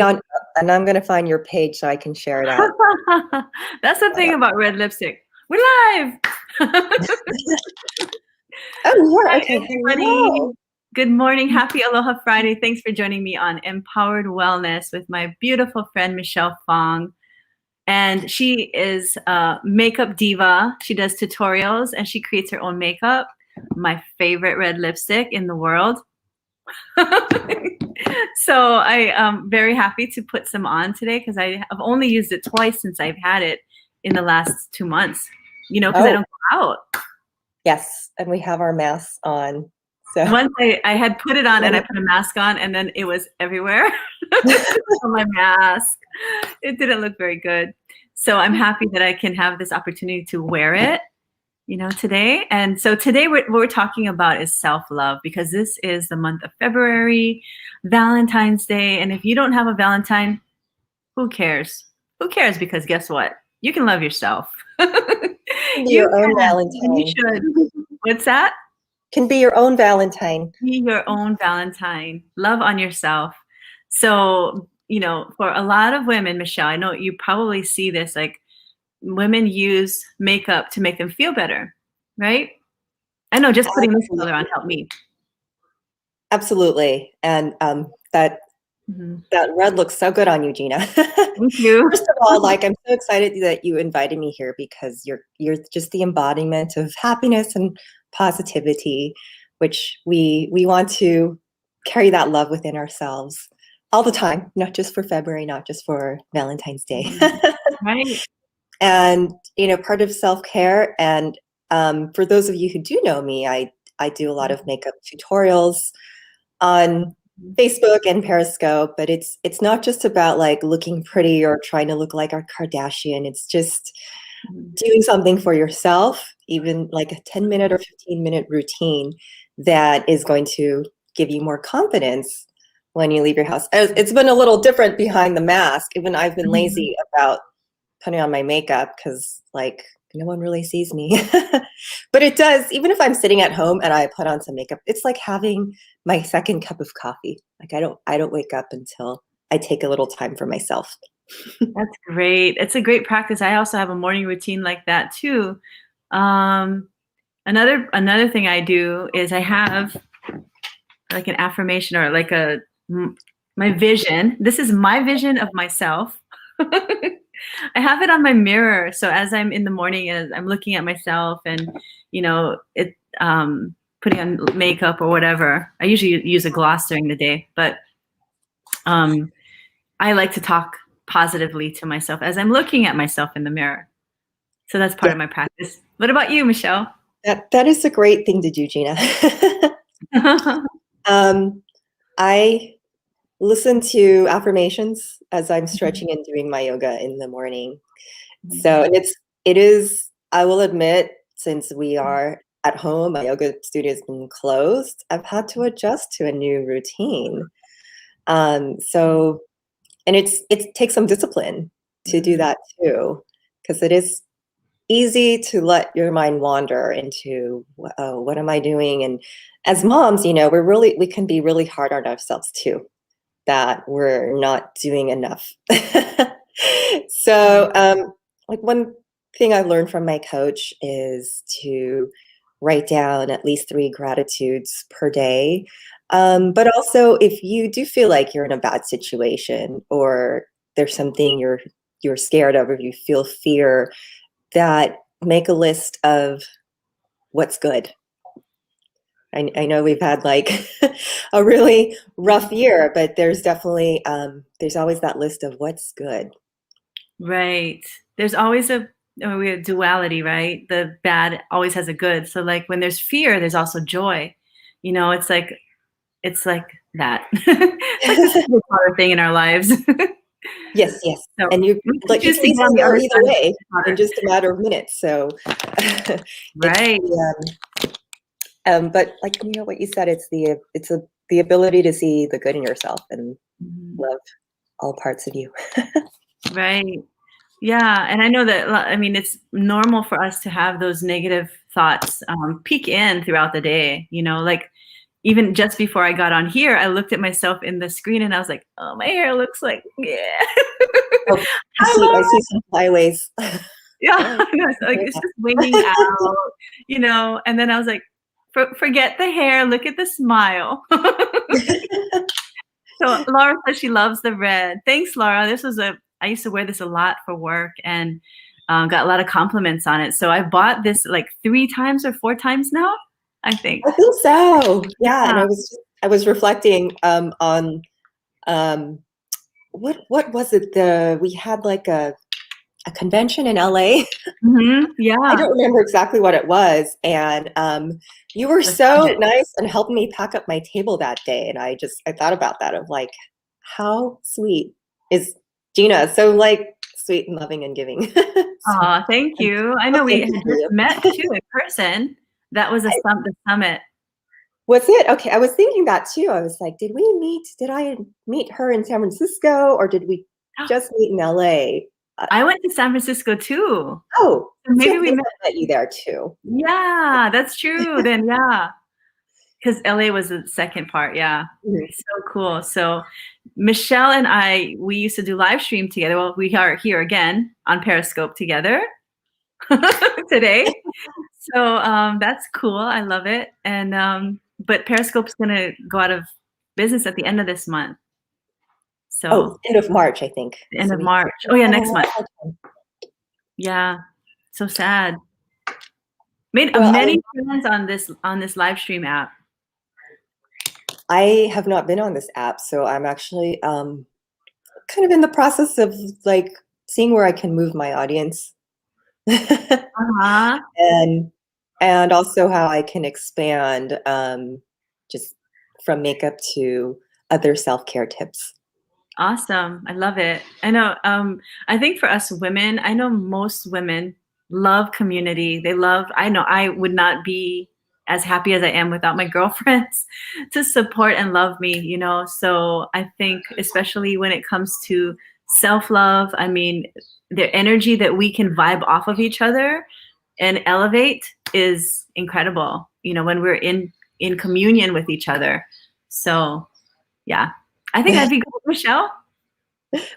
And I'm going to find your page so I can share it out. That's the thing about red lipstick. We're live. Oh, yeah. Hi, Okay. everybody. Hello. Good morning. Happy Aloha Friday. Thanks for joining me on Empowered Wellness with my beautiful friend, Michelle Fong. And she is a makeup diva. She does tutorials and she creates her own makeup. My favorite red lipstick in the world. So I am very happy to put some on today because I've only used it twice since I've had it in the last 2 months, because I don't go out. Yes. And we have our masks on. So Once I had put it on and I put a mask on and then it was everywhere on my mask. It didn't look very good. So I'm happy that I can have this opportunity to wear it, today. And so today what we're talking about is self-love because this is the month of February, Valentine's Day. And if you don't have a Valentine, who cares? Who cares? Because guess what? You can love yourself. be your own Valentine. You should. What's that? Can be your own Valentine. Be your own Valentine. Love on yourself. So, for a lot of women, Michelle, I know you probably see this, like women use makeup to make them feel better, right? I know just putting this color on helped me. Absolutely. And that red looks so good on you, Gina. Thank you. First of all, I'm so excited that you invited me here because you're just the embodiment of happiness and positivity, which we want to carry that love within ourselves all the time, not just for February, not just for Valentine's Day. Right. And, part of self-care. And for those of you who do know me, I do a lot of makeup tutorials on Facebook and Periscope, but it's not just about looking pretty or trying to look like a Kardashian. It's just doing something for yourself, even like a 10-minute or 15-minute routine that is going to give you more confidence when you leave your house. It's been a little different behind the mask. Even I've been lazy about putting on my makeup because no one really sees me. But it does, even if I'm sitting at home and I put on some makeup, it's like having my second cup of coffee. I don't wake up until I take a little time for myself. That's great. It's a great practice. I also have a morning routine like that too. Another thing I do is I have like an affirmation or my vision. This is my vision of myself. I have it on my mirror. So as I'm in the morning, as I'm looking at myself and, putting on makeup or whatever, I usually use a gloss during the day, but I like to talk positively to myself as I'm looking at myself in the mirror. So that's part of my practice. What about you, Michelle? That is a great thing to do, Gina. I listen to affirmations as I'm stretching and doing my yoga in the morning. So, and it is, I will admit, since we are at home, my yoga studio has been closed, I've had to adjust to a new routine. So, and it takes some discipline to do that too, because it is easy to let your mind wander into, oh, what am I doing? And as moms, we can be really hard on ourselves too, that we're not doing enough. So, one thing I learned from my coach is to write down at least 3 gratitudes per day. But also, if you do feel like you're in a bad situation or there's something you're scared of, or you feel fear, that make a list of what's good. I know we've had a really rough year, but there's definitely there's always that list of what's good. Right. There's always a duality, right? The bad always has a good. So when there's fear, there's also joy. It's like that. It's like this power thing in our lives. Yes. So and you choose can to go either way in just a matter of minutes. So right. But what you said, it's the ability to see the good in yourself and love all parts of you. Right. Yeah. And I know that, it's normal for us to have those negative thoughts peek in throughout the day, even just before I got on here, I looked at myself in the screen and I was like, oh, my hair looks like, yeah. Oh, I love I it. see some flyaways. Yeah, Very no, it's like it's just winging out, and then I was like, forget the hair, look at the smile. So Laura says she loves the red. Thanks, Laura. I used to wear this a lot for work and got a lot of compliments on it. So I bought this like 3 times or 4 times now, I think. I think so. Yeah, and Yeah. I was reflecting on um, what was it? We had like a convention in LA. I Yeah. don't remember exactly what it was, and you were The so summit. nice and helped me pack up my table that day. And I thought about that of like, how sweet is Gina? So like sweet and loving and giving. So Aw, thank I'm you. I so know we had thankful for just you. met too in person. That was the summit. Was it? Okay, I was thinking that too. I was like, did I meet her in San Francisco or did we just meet in LA? I went to San Francisco too. Oh, So see, I maybe we think met. I met you there too. Yeah, that's true. Then yeah. Because LA was the second part. Yeah. Mhm. So cool. So Michelle and we used to do live stream together. Well, we are here again on Periscope together today. So that's cool. I love it. And but Periscope's gonna go out of business at the end of this month. Oh, So end of March, I think. the end So of we March. Oh yeah, have a next lot month. of time. Yeah. So sad. Made Well, many friends on this live stream app. I have not been on this app, so I'm actually kind of in the process of like seeing where I can move my audience. Uh-huh. and also how I can expand just from makeup to other self-care tips. Awesome. I love it. I know. I think for us women, I know most women love community. I know I would not be as happy as I am without my girlfriends to support and love me. So I think, especially when it comes to self love, I mean, the energy that we can vibe off of each other and elevate is incredible, when we're in communion with each other. So, yeah. I think I'd be good with Michelle.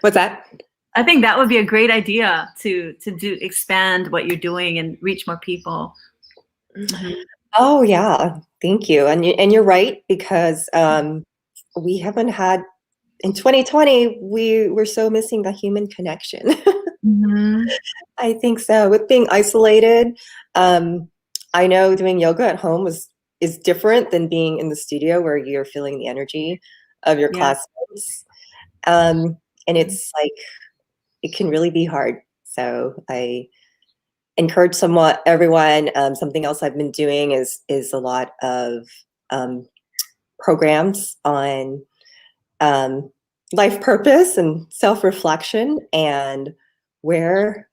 What's that? I think that would be a great idea to do expand what you're doing and reach more people. Mhm. Oh yeah, thank you. And you're right because we haven't had in 2020 we were so missing the human connection. Mhm. I think so. With being isolated, I know doing yoga at home is different than being in the studio where you're feeling the energy of your Yeah. classmates. And it's like it can really be hard. So I encourage everyone. Something else I've been doing is a lot of um, programs on life purpose and self reflection and where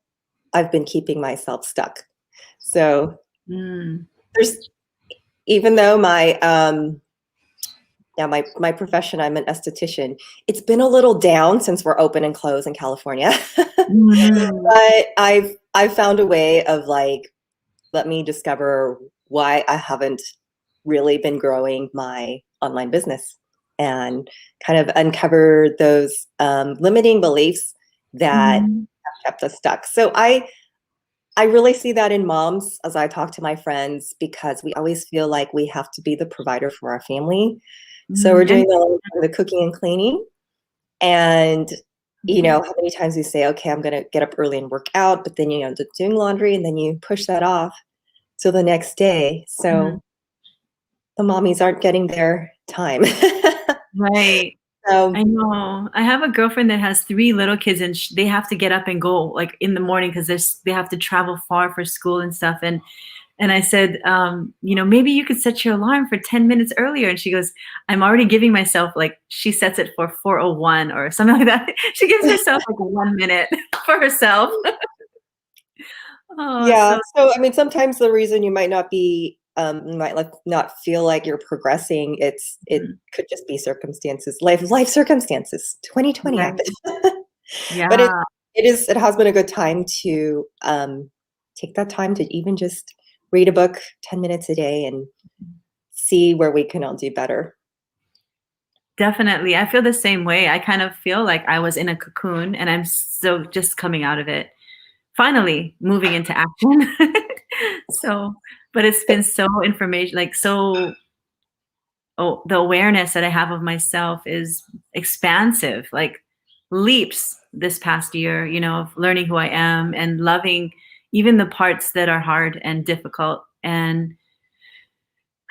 I've been keeping myself stuck. So Mm. there's even though my profession, I'm an esthetician, it's been a little down since we're open and closed in California. Mhm. But I've found a way of like, let me discover why I haven't really been growing my online business and kind of uncover those limiting beliefs that Mhm. have kept us stuck. So I really see that in moms as I talk to my friends because we always feel like we have to be the provider for our family. So we're Mhm. doing the cooking and cleaning. And, how many times you say, okay, I'm going to get up early and work out, but then, doing laundry and then you push that off till the next day. Mhm. So the mommies aren't getting their time. Right. So I know. I have a girlfriend that has 3 little kids, and they have to get up and go like in the morning because they have to travel far for school and stuff. And I said, maybe you could set your alarm for 10 minutes earlier. And she goes, I'm already giving myself like she sets it for 4:01 or something like that. She gives herself like 1 minute for herself. Oh, yeah. so So I mean, sometimes the reason you might like not feel like you're progressing. It mhm. could just be circumstances, life circumstances. 2020 Right. happened, but Yeah. it has been a good time to take that time to even just read a book 10 minutes a day and see where we can all do better. Definitely. I feel the same way. I kind of feel like I was in a cocoon and I'm so just coming out of it, finally moving into action. So, but it's been so information, like so, oh, the awareness that I have of myself is expansive, like leaps this past year, of learning who I am and loving even the parts that are hard and difficult. And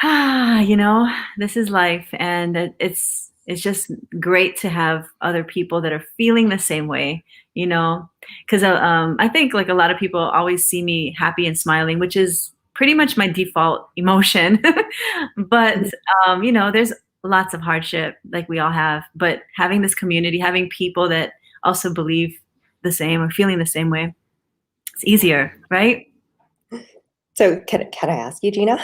you know, this is life, and it's just great to have other people that are feeling the same way, because I think like a lot of people always see me happy and smiling, which is pretty much my default emotion. But there's lots of hardship, like we all have. But having this community, having people that also believe the same or feeling the same way, it's easier, right? So can I ask you, Gina?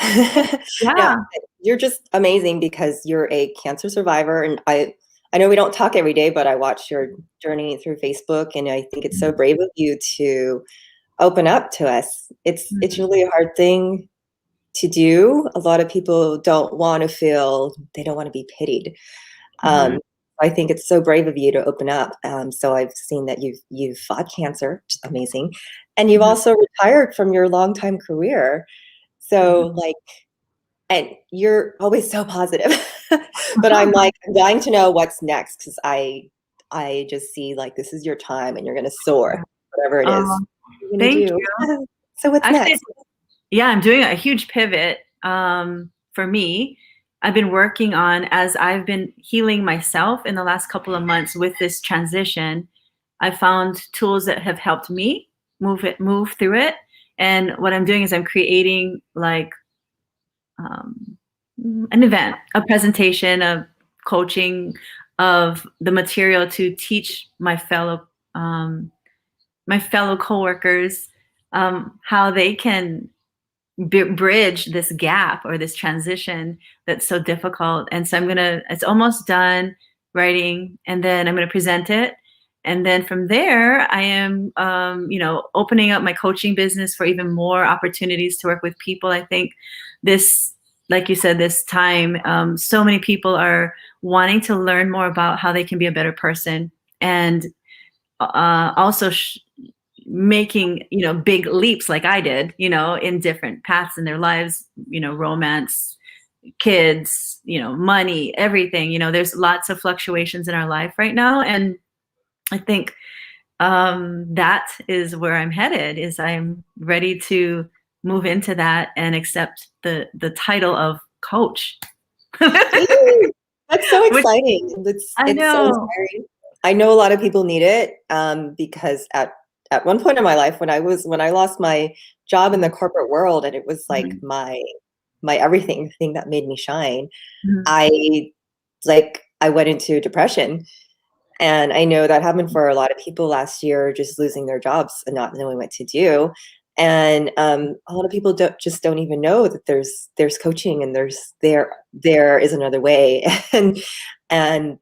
Now, Yeah. you're just amazing because you're a cancer survivor, and I know we don't talk every day, but I watch your journey through Facebook, and I think it's so brave of you to open up to us. It's really a hard thing to do. A lot of people don't want to feel, they don't want to be pitied. Mhm. I think it's so brave of you to open up. So I've seen that you've fought cancer, which is amazing, and you've Mhm. also retired from your longtime career. So like, and you're always so positive. But I'm like, I'm dying to know what's next because I just see like this is your time and you're gonna soar, whatever it is Um, you're gonna Thank do. you. So what's Actually, next? yeah, I'm doing a huge pivot. For me, I've been working on, as I've been healing myself in the last couple of months with this transition. I found tools that have helped me move through it. And what I'm doing is I'm creating like um, an event, a presentation, of coaching of the material to teach um, my fellow coworkers how they can bridge this gap or this transition that's so difficult. And so it's almost done writing, and then I'm gonna present it. And then from there, I am, opening up my coaching business for even more opportunities to work with people. I think this, like you said, this time, so many people are wanting to learn more about how they can be a better person, and also making big leaps like I did, in different paths in their lives, romance, kids, money, everything. There's lots of fluctuations in our life right now, and I think that is where I'm headed. Is I'm ready to move into that and accept the title of coach. Yay! That's so Which exciting. I It's so know. inspiring. I know a lot of people need it because at one point in my life when I lost my job in the corporate world and it was like Mhm. my everything, the thing that made me shine, Mhm. I I went into depression. And I know that happened for a lot of people last year, just losing their jobs and not knowing what to do. And a lot of people don't even know that there's coaching and there is another way, and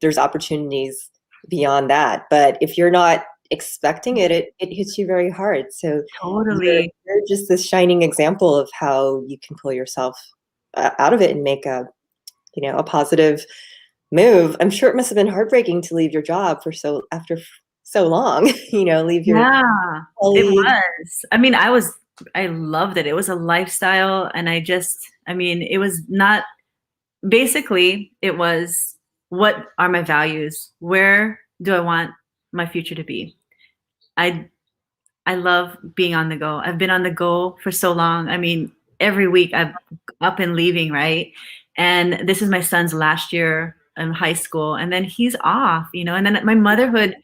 there's opportunities beyond that. But if you're not expecting it, it hits you very hard. So Totally. you're just this shining example of how you can pull yourself out of it and make a positive move. I'm sure it must have been heartbreaking to leave your job for so long, leave your Yeah, it colleagues. was. I loved it. It was a lifestyle, and it was not, basically, it was, what are my values? Where do I want my future to be? I I love being on the go. I've been on the go for so long. Every week I'm up and leaving, right? And this is my son's last year in high school, and then he's off, and then my motherhood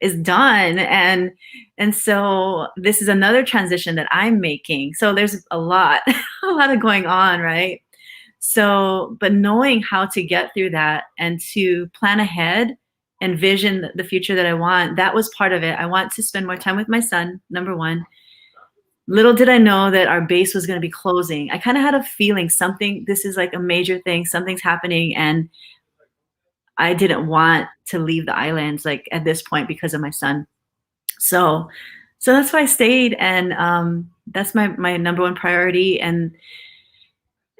is done, and so this is another transition that I'm making. So there's a lot a lot of going on, right? So, but knowing how to get through that and to plan ahead and vision the future that I want, that was part of it. I want to spend more time with my son, number one. Little did I know that our base was going to be closing. I kind of had a feeling this is like a major thing, something's happening, and I didn't want to leave the islands like at this point because of my son. So, so that's why I stayed, and that's my number one priority. And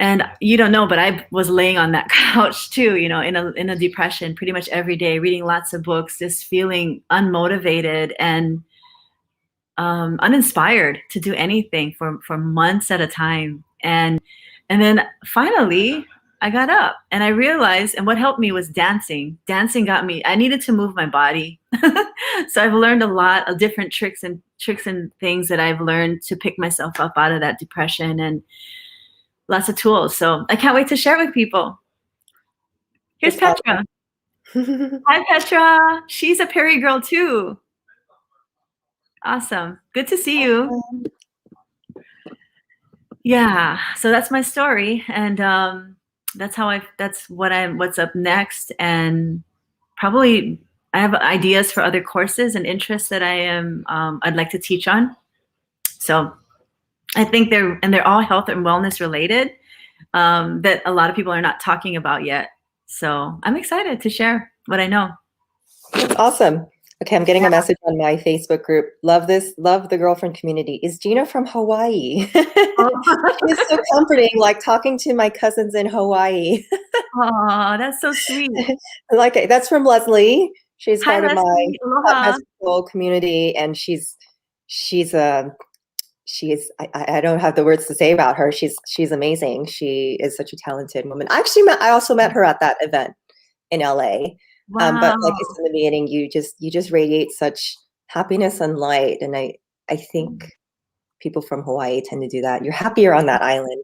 And you don't know, but I was laying on that couch too, you know, in a depression pretty much every day, reading lots of books, just feeling unmotivated and uninspired to do anything for months at a time. And then finally I got up and I realized, and what helped me was dancing. Dancing got me, I needed to move my body. So I've learned a lot of different tricks and things that I've learned to pick myself up out of that depression, and lots of tools. So I can't wait to share with people. Here's That's Petra. awesome. Hi, Petra. She's a Perry girl too. Awesome. Good to see you. Yeah. So that's my story, and what's up next, and probably I have ideas for other courses and interests that I'd like to teach on. So I think they're all health and wellness related, that a lot of people are not talking about yet. So I'm excited to share what I know. That's awesome. Okay, I'm getting a message on my Facebook group. Love this. Love the girlfriend community. Is Gina from Hawaii? She is so comforting, like talking to my cousins in Hawaii. Oh, that's so sweet. Like that's from Leslie. She's Hi, part of my Leslie. Aloha. community, and she's I don't have the words to say about her. She's amazing. She is such a talented woman. I also met her at that event in LA. Wow. But like I said in the beginning, you just radiate such happiness and light, and I think people from Hawaii tend to do that. You're happier on that island.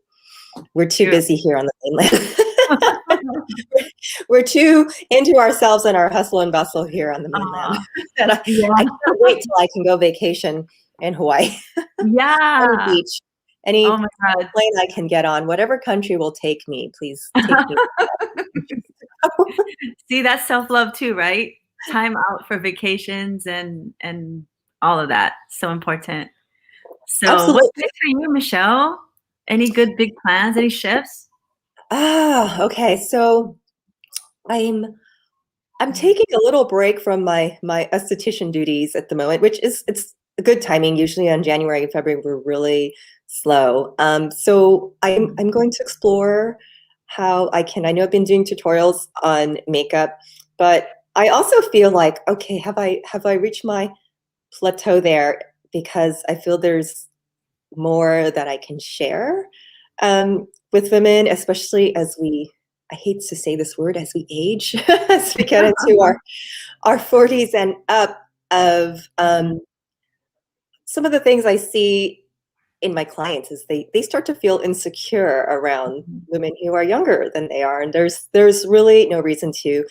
We're too busy here on the mainland. We're too into ourselves and our hustle and bustle here on the mainland. And I can't wait till I can go vacation in Hawaii. Yeah. On the beach. Any Oh my God. plane I can get on, whatever country will take me, please take me. See, that's self-love too, right? Time out for vacations and all of that. So important. So Absolutely. what's next for you, Michelle? Any good big plans? Any shifts? Okay. So I'm taking a little break from my esthetician duties at the moment, which it's a good timing. Usually on January and February we're really slow. So I'm going to explore how I know I've been doing tutorials on makeup, but I also feel like, okay, have I reached my plateau there? Because I feel there's more that I can share with women, especially as I hate to say this word, as we age, as we get into our 40s and up, of some of the things I see in my clients is they start to feel insecure around women who are younger than they are, and there's really no reason to.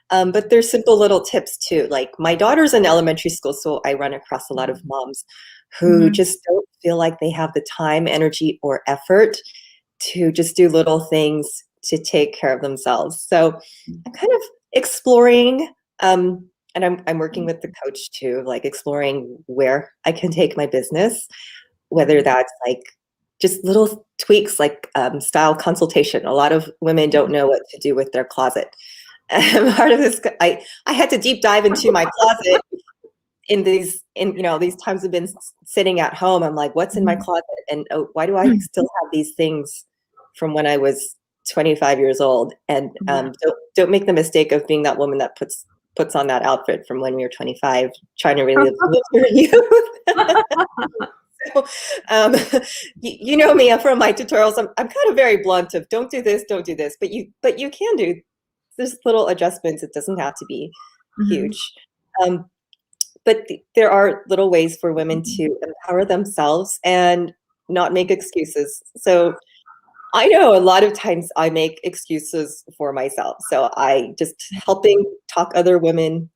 But there's simple little tips too. Like my daughter's in elementary school, so I run across a lot of moms who just don't feel like they have the time, energy, or effort to just do little things to take care of themselves. So I'm kind of exploring, and I'm working with the coach too, like exploring where I can take my business, whether that's like just little tweaks, like style consultation. A lot of women don't know what to do with their closet. And part of this, I had to deep dive into my closet in these times I've been sitting at home. I'm like, what's in my closet, and why do I still have these things from when I was 25 years old? And don't make the mistake of being that woman that puts on that outfit from when you're 25, trying to really live your youth. So, you know me from my tutorials. I'm kind of very blunt of don't do this, but you can do. There's little adjustments. It doesn't have to be huge. But there are little ways for women to empower themselves and not make excuses. So I know a lot of times I make excuses for myself. So I just helping talk other women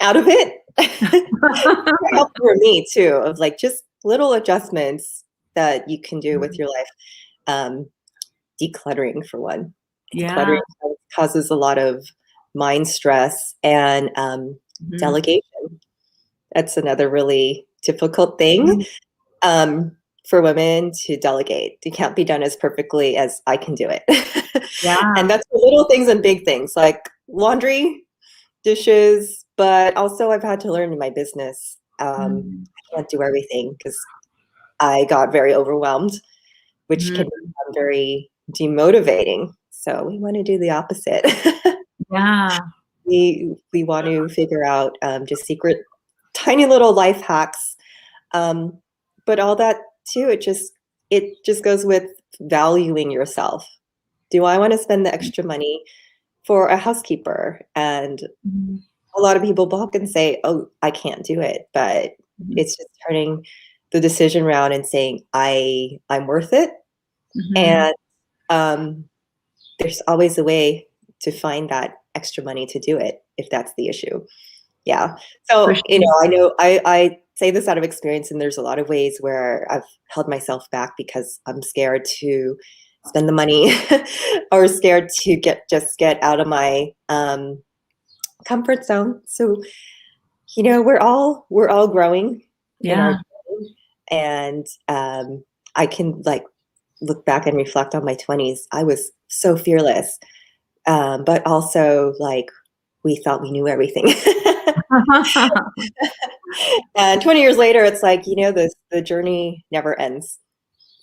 out of it. Help for me too, of like just little adjustments that you can do with your life. Decluttering for one. Decluttering causes a lot of mind stress, and delegation. That's another really difficult thing for women to delegate. It can't be done as perfectly as I can do it. And that's for little things and big things like laundry, dishes, but also I've had to learn in my business. I can't do everything because I got very overwhelmed, which can become very demotivating. So we want to do the opposite. Yeah. We want to figure out just secret, tiny little life hacks. But all that too, it just goes with valuing yourself. Do I want to spend the extra money for a housekeeper? And Mhm. a lot of people balk and say, "Oh, I can't do it." But Mhm. it's just turning the decision around and saying, I'm worth it. Mhm. And um, there's always a way to find that extra money to do it if that's the issue. Yeah. For So, sure. I say this out of experience, and there's a lot of ways where I've held myself back because I'm scared to spend the money or scared to get out of my comfort zone. So, we're all growing in our Yeah. journey, and I can like look back and reflect on my 20s. I was so fearless, but also like we thought we knew everything. And 20 years later, it's like, the journey never ends.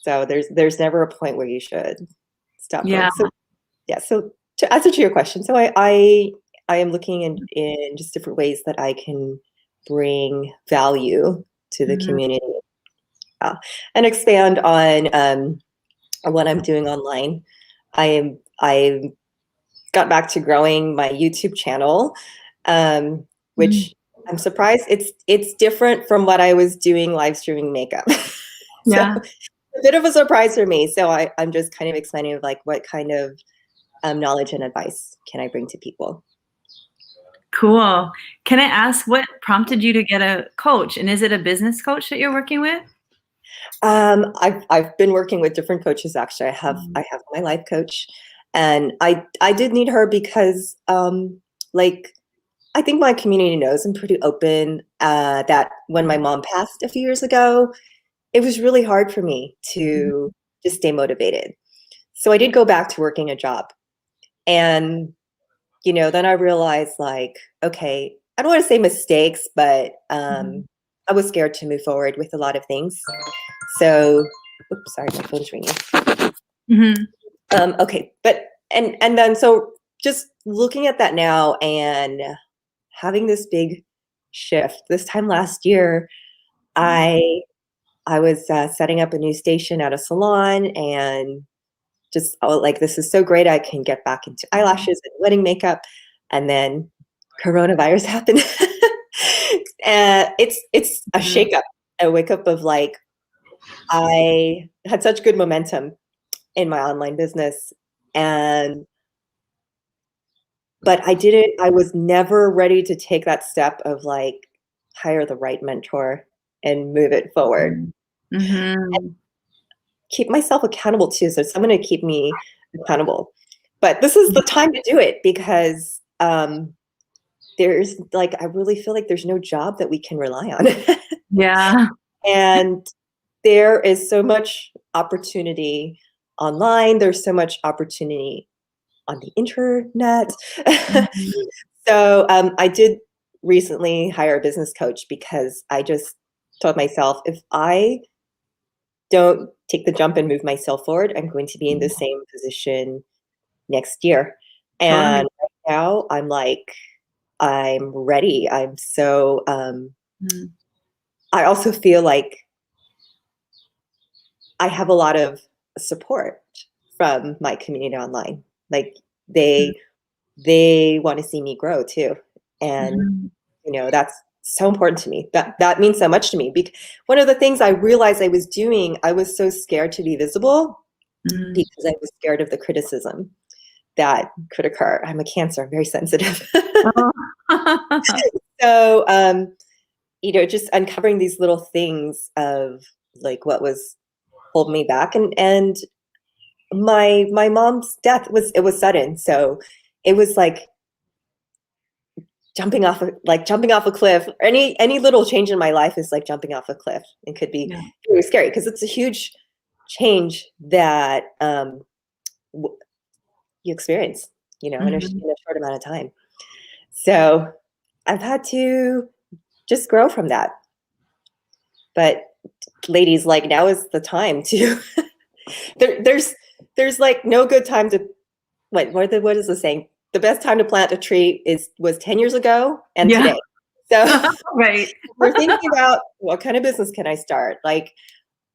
So there's never a point where you should stop Yeah. growing. So yeah, so to answer to your question, so I am looking in just different ways that I can bring value to the Mhm. community, and expand on what I'm doing online. I got back to growing my YouTube channel, Mhm. which I'm surprised it's different from what I was doing live streaming makeup. So Yeah. a bit of a surprise for me. So I'm just kind of expanding of like what kind of knowledge and advice can I bring to people. Cool. Can I ask what prompted you to get a coach? And is it a business coach that you're working with? I've been working with different coaches actually. I have my life coach, and I did need her because like I think my community knows I'm pretty open. That when my mom passed a few years ago, it was really hard for me Mhm. to just stay motivated. So I did go back to working a job, and then I realized like, okay, I don't want to say mistakes, but Mhm. I was scared to move forward with a lot of things. So, oops, sorry, my phone's ringing. Mhm. Okay, but and then so just looking at that now and having this big shift. This time last year, I I was setting up a new station at a salon, and just like, this is so great. I can get back into eyelashes and wedding makeup, and then coronavirus happened. And it's a Mhm. shakeup, a wake up of like, I had such good momentum in my online business, and but I was never ready to take that step of like hire the right mentor and move it forward. Mhm. Mhm. Keep myself accountable too. So someone to keep me accountable. But this is the time to do it because there's like, I really feel like there's no job that we can rely on. Yeah. And there is so much opportunity online. There's so much opportunity on the internet. Mhm. So I did recently hire a business coach because I just told myself, if I don't take the jump and move myself forward, I'm going to be in the same position next year. Totally. And right now I'm like, I'm ready. I'm so Mhm. I also feel like I have a lot of support from my community online. Like they want to see me grow too. And Mhm. that's so important to me. That means so much to me. One of the things I realized I was doing, I was so scared to be visible Mhm. because I was scared of the criticism that could occur. I'm a Cancer, I'm very sensitive. Oh. So, just uncovering these little things of like what was holding me back, and my mom's death was sudden, so it was like jumping off a cliff. Any little change in my life is like jumping off a cliff. It could be Yeah. very scary because it's a huge change that w- you experience, in Mhm. a short amount of time. So I've had to just grow from that. But ladies, like, now is the time to there's there's like no good time to what is the saying? The best time to plant a tree was 10 years ago and Yeah. today. So Right. we're thinking about what kind of business can I start? Like,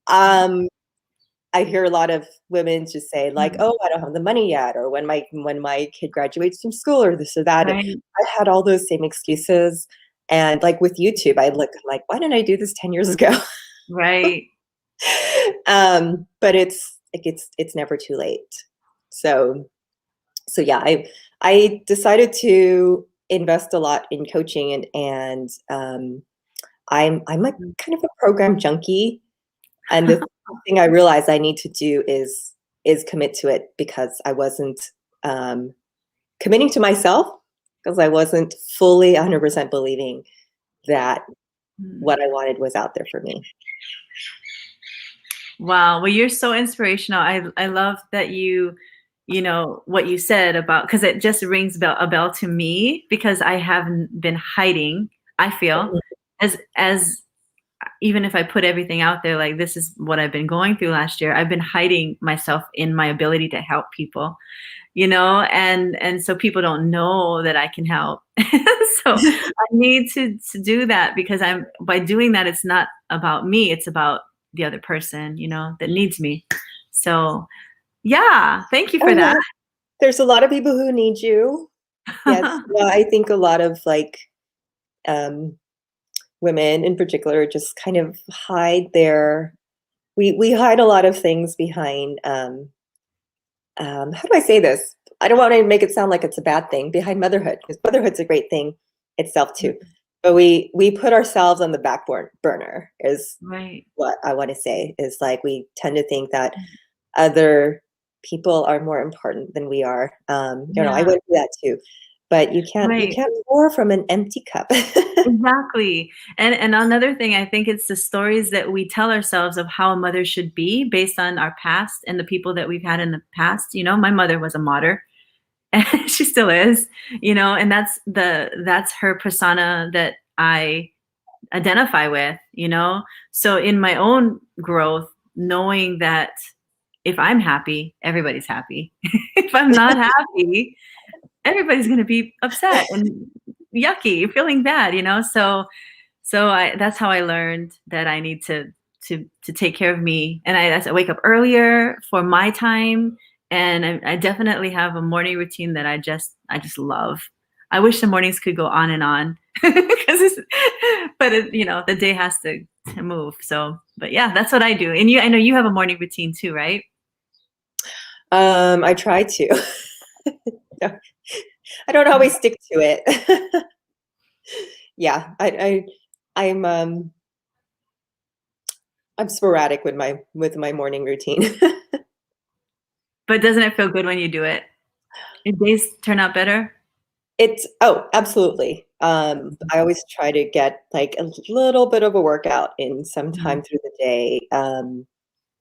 I hear a lot of women just say like, Mm. "Oh, I don't have the money yet," or when my kid graduates from school or this or that. And Right. I had all those same excuses. And like with YouTube, I'm like, why didn't I do this 10 years ago? Right. But it's never too late. So yeah, I decided to invest a lot in coaching and I'm a Mm. kind of a program junkie. And the thing I realized I need to do is commit to it because I wasn't um, committing to myself because I wasn't fully 100% believing that Mm. what I wanted was out there for me. Wow. Well, you're so inspirational. I love that you know, what you said about, because it just rings a bell to me because I haven't been hiding, I feel, as even if I put everything out there, like this is what I've been going through last year, I've been hiding myself in my ability to help people, you know, and so people don't know that I can help. So I need to do that because by doing that, it's not about me, it's about the other person, you know, that needs me. So yeah, thank you Oh for that. yeah, there's a lot of people who need you. Yes, well, I think a lot of like um, women in particular just kind of hide their. We hide a lot of things behind. How do I say this? I don't want to make it sound like it's a bad thing behind motherhood because motherhood's a great thing itself too. But we put ourselves on the burner is Right. what I want to say is like we tend to think that other people are more important than we are. I Yeah. went through that too, but you Right. can't pour from an empty cup. Exactly. And another thing, I think it's the stories that we tell ourselves of how a mother should be based on our past and the people that we've had in the past. You know, my mother was a martyr and she still is, you know, and that's her persona that I identify with, you know. So in my own growth, knowing that if I'm happy, everybody's happy. If I'm not happy, everybody's going to be upset and yucky, feeling bad, you know. So I that's how I learned that I need to take care of me, and I wake up earlier for my time, and I definitely have a morning routine that I just love. I wish the mornings could go on and on, because but you know, the day has to move. So, but yeah, that's what I do. And I know you have a morning routine too, right? I try to. I don't always stick to it. Yeah, I'm sporadic with my morning routine. But doesn't it feel good when you do it? Your days turn out better. Absolutely. I always try to get like a little bit of a workout in sometime Mhm. through the day.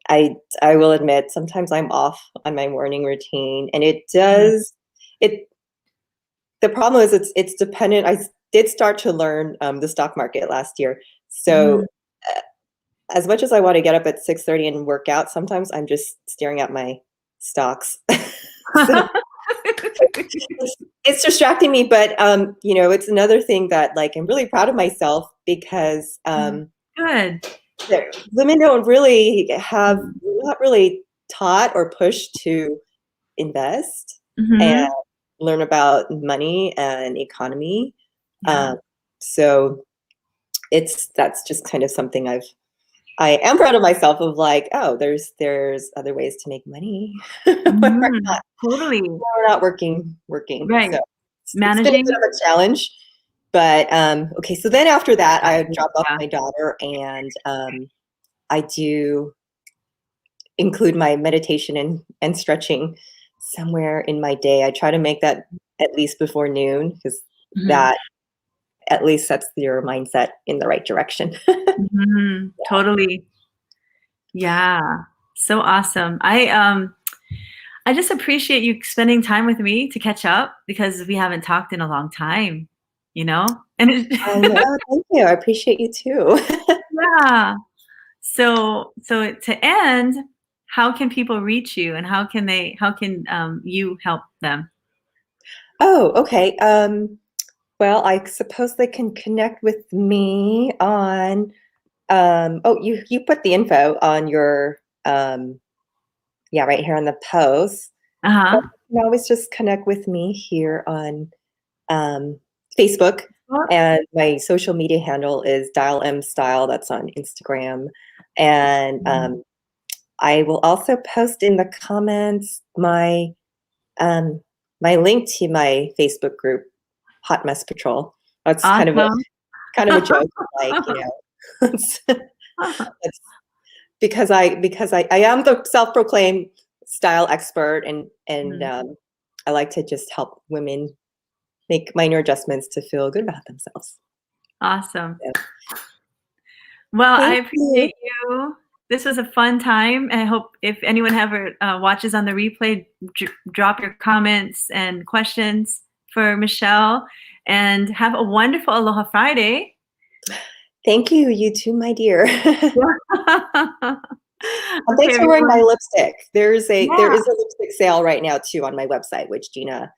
I will admit sometimes I'm off on my morning routine, and it Mhm. does it. The problem is it's dependent. I did start to learn the stock market last year, so Mhm. uh, as much as I want to get up at 6:30 and work out, sometimes I'm just staring at my stocks. So it's distracting me, but it's another thing that like I'm really proud of myself because Good. women don't really have Mhm. we're not really taught or pushed to invest and Mhm. learn about money and economy. Yeah. Um, so that's just kind of something I am proud of myself of like, oh, there's other ways to make money when Mhm. Totally. we're not working. So Right. it's been a bit Managing. of a challenge. But okay, so then after that, I drop off Yeah. my daughter, and I do include my meditation and stretching somewhere in my day. I try to make that at least before noon because Mhm. that at least sets your mindset in the right direction. Mhm. Totally. Yeah. So awesome. I just appreciate you spending time with me to catch up because we haven't talked in a long time, you know? And I know. Thank you. I appreciate you too. yeah. So to end, how can people reach you, and how can you help them? Oh, okay. Well, I suppose they can connect with me on, oh, you put the info on your, yeah, right here on the post. But Uh-huh. you can always just connect with me here on um, Facebook, Well, and my social media handle is Dial M Style. That's on Instagram, and I will also post in the comments um, my link to my Facebook group, Hot Mess Patrol. That's awesome. kind of a joke, like, it's, it's because I am the self-proclaimed style expert, and Mm, I like to just help women make minor adjustments to feel good about themselves. awesome. So, Well, I thank you. appreciate you. This was a fun time. I hope if anyone ever watches on the replay, drop your comments and questions for Michelle. And have a wonderful Aloha Friday. Thank you. You too, my dear. And Okay, thanks for wearing my everyone. lipstick. There is Yeah, a lipstick sale right now too on my website, which Gina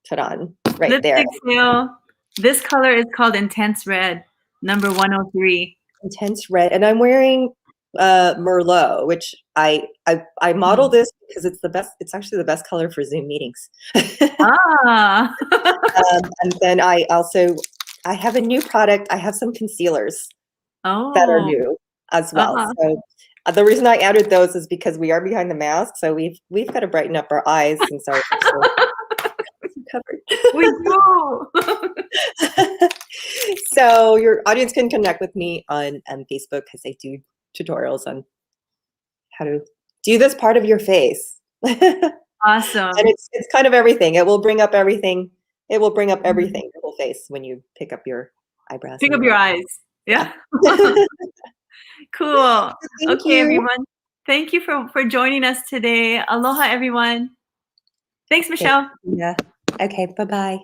put on right there. lipstick sale. This color is called Intense Red, number 103. Intense red, and I'm wearing Merlot, which I model Mm. this because it's the best. It's actually the best color for Zoom meetings. Ah. And then I have a new product. I have some concealers that are Oh. new as well. Uh-huh. So the reason I added those is because we are behind the mask, so we've got to brighten up our eyes since our lips are covered. We do. So your audience can connect with me on Facebook because I do tutorials on how to do this part of your face. And Awesome. it's kind of everything. It will bring up everything. It will bring up everything, your whole face when you pick up your eyebrows Pick and up your your lips. eyes. Yeah. Yeah. Cool. Thank Okay, you. everyone. Thank you for joining us today. Aloha, everyone. Thanks, Thanks, Michelle. Gina. Okay, bye-bye.